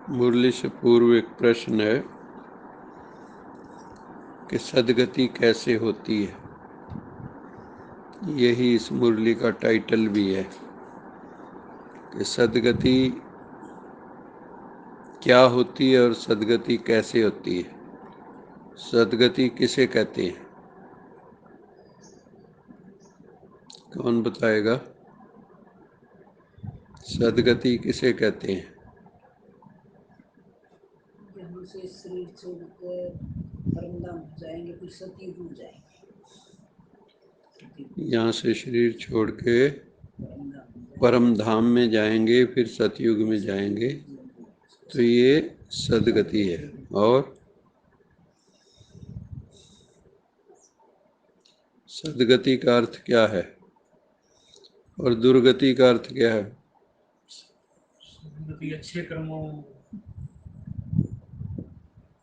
मुरली से पूर्व एक प्रश्न है कि सद्गति कैसे होती है। यही इस मुरली का टाइटल भी है कि सद्गति क्या होती है और सद्गति कैसे होती है। सद्गति किसे कहते हैं, कौन बताएगा? सद्गति किसे कहते हैं? से शरीर छोड़ के परमधाम जाएंगे, फिर सतयुग में जाएंगे। यहाँ से शरीर छोड़ के परम धाम में जाएंगे, फिर सतयुग में जाएंगे, तो ये सद्गति है। और सद्गति का अर्थ क्या है और दुर्गति का अर्थ क्या है? सद्गति अच्छे कर्मों,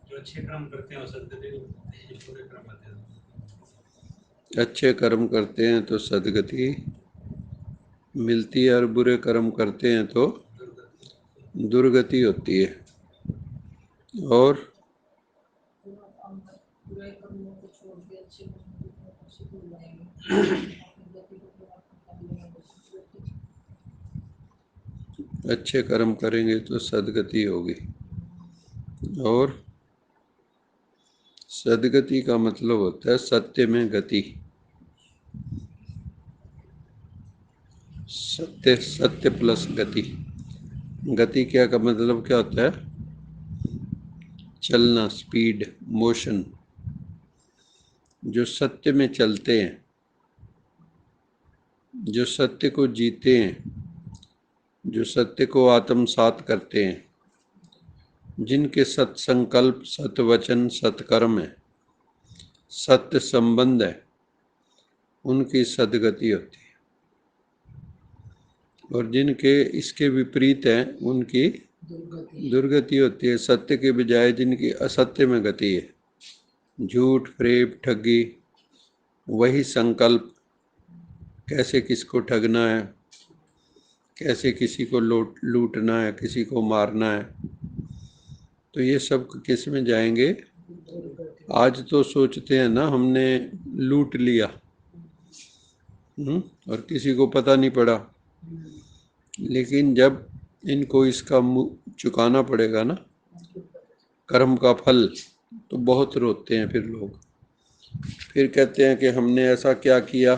जो अच्छे कर्म करते हैं वो सद्गति को मिलते हैं, जो बुरे कर्म करते हैं। अच्छे कर्म करते हैं तो सद्गति मिलती है और बुरे कर्म करते हैं तो दुर्गति होती है। और बुरे कर्मों को छोड़ के अच्छे कर्मों को सुकून जाएंगे। अच्छे कर्म करेंगे तो सद्गति होगी। और सद्गति का मतलब होता है सत्य में गति। सत्य, सत्य प्लस गति। गति क्या का मतलब क्या होता है? चलना, स्पीड, मोशन। जो सत्य में चलते हैं, जो सत्य को जीते हैं, जो सत्य को आत्मसात करते हैं, जिनके सत्संकल्प, सत्वचन, सत्कर्म है, सत्य संबंध है, उनकी सद्गति होती है। और जिनके इसके विपरीत है उनकी दुर्गति होती है। सत्य के बजाय जिनकी असत्य में गति है, झूठ, फरेब, ठगी, वही संकल्प, कैसे किसको ठगना है, कैसे किसी को लूटना है, किसी को मारना है, तो ये सब किस में जाएंगे? आज तो सोचते हैं ना हमने लूट लिया, और किसी को पता नहीं पड़ा, लेकिन जब इनको इसका चुकाना पड़ेगा ना, कर्म का फल, तो बहुत रोते हैं फिर लोग। फिर कहते हैं कि हमने ऐसा क्या किया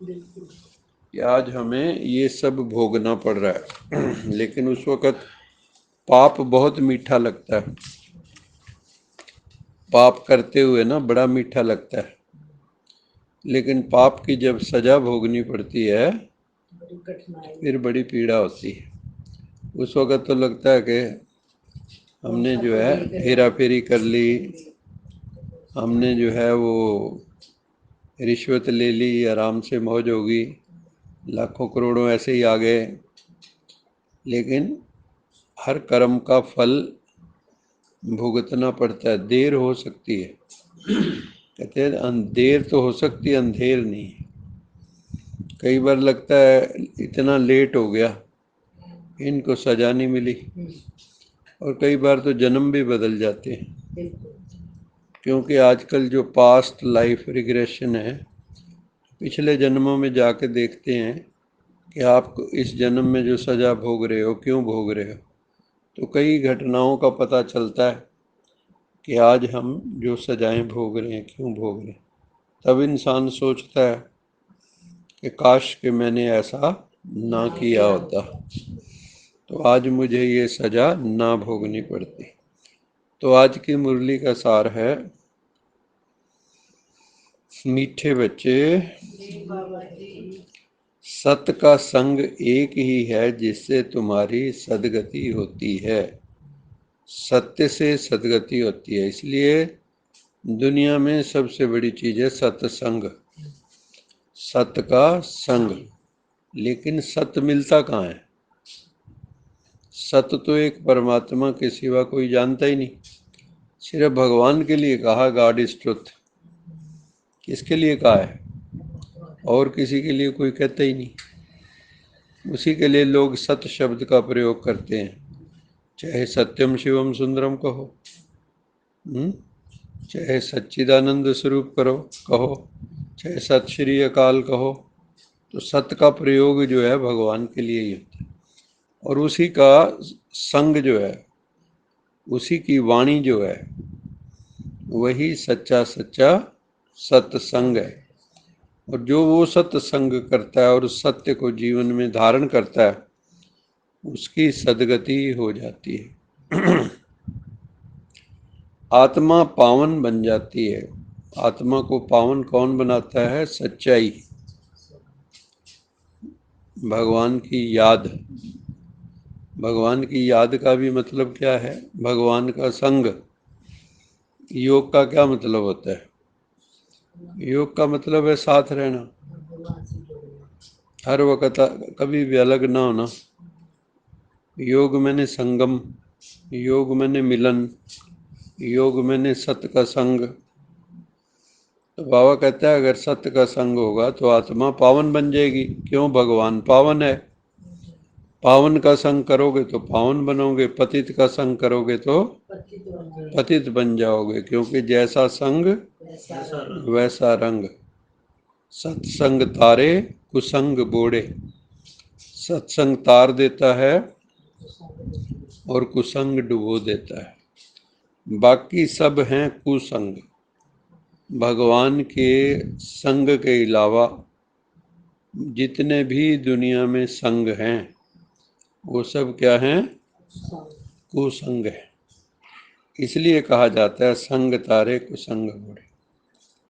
कि आज हमें ये सब भोगना पड़ रहा है। लेकिन उस वक़्त पाप बहुत मीठा लगता है। पाप करते हुए ना बड़ा मीठा लगता है, लेकिन पाप की जब सजा भोगनी पड़ती है फिर बड़ी पीड़ा होती है। उस वक़्त तो लगता है कि हमने जो है हेरा फेरी कर ली, हमने जो है वो रिश्वत ले ली, आराम से मौज होगी, लाखों करोड़ों ऐसे ही आ गए। लेकिन हर कर्म का फल भुगतना पड़ता है। देर हो सकती है, कहते हैं देर तो हो सकती है, अंधेर नहीं। कई बार लगता है इतना लेट हो गया, इनको सजा नहीं मिली, और कई बार तो जन्म भी बदल जाते हैं। क्योंकि आजकल जो पास्ट लाइफ रिग्रेशन है, पिछले जन्मों में जाके देखते हैं कि आप इस जन्म में जो सज़ा भोग रहे हो, क्यों भोग रहे हो, तो कई घटनाओं का पता चलता है कि आज हम जो सजाएं भोग रहे हैं, क्यों भोग रहे हैं। तब इंसान सोचता है कि काश कि मैंने ऐसा ना किया होता, तो आज मुझे ये सज़ा ना भोगनी पड़ती। तो आज की मुरली का सार है, मीठे बच्चे, सत का संग एक ही है जिससे तुम्हारी सद्गति होती है। सत्य से सद्गति होती है। इसलिए दुनिया में सबसे बड़ी चीज़ है सत्संग, सत्य का संग। लेकिन सत्य मिलता कहाँ है? सत्य तो एक परमात्मा के सिवा कोई जानता ही नहीं। सिर्फ भगवान के लिए कहा गॉड इज ट्रुथ। किसके लिए कहा है? और किसी के लिए कोई कहता ही नहीं। उसी के लिए लोग सत्य शब्द का प्रयोग करते हैं। चाहे सत्यम शिवम सुंदरम कहो, चाहे सच्चिदानंद स्वरूप कहो, चाहे सत श्री अकाल कहो, तो सत का प्रयोग जो है भगवान के लिए ही होता है। और उसी का संग जो है, उसी की वाणी जो है, वही सच्चा सच्चा सत्संग है। और जो वो सत्संग करता है और उस सत्य को जीवन में धारण करता है, उसकी सदगति हो जाती है। आत्मा पावन बन जाती है। आत्मा को पावन कौन बनाता है? सच्चाई, भगवान की याद। भगवान की याद का भी मतलब क्या है? भगवान का संग। योग का क्या मतलब होता है? योग का मतलब है साथ रहना, हर वक्त कभी भी अलग ना होना। योग मैंने संगम, योग मैंने मिलन, योग मैंने सत्य का संग। तो बाबा कहता है अगर सत्य का संग होगा तो आत्मा पावन बन जाएगी। क्यों? भगवान पावन है। पावन का संग करोगे तो पावन बनोगे, पतित का संग करोगे तो पतित बन जाओगे, क्योंकि जैसा संग वैसा रंग। सत्संग तारे कुसंग बोड़े। सत्संग तार देता है और कुसंग डुबो देता है। बाकी सब हैं कुसंग। भगवान के संग के अलावा जितने भी दुनिया में संग हैं वो सब क्या हैं? कुसंग है। इसलिए कहा जाता है संग तारे कुसंग बोड़े।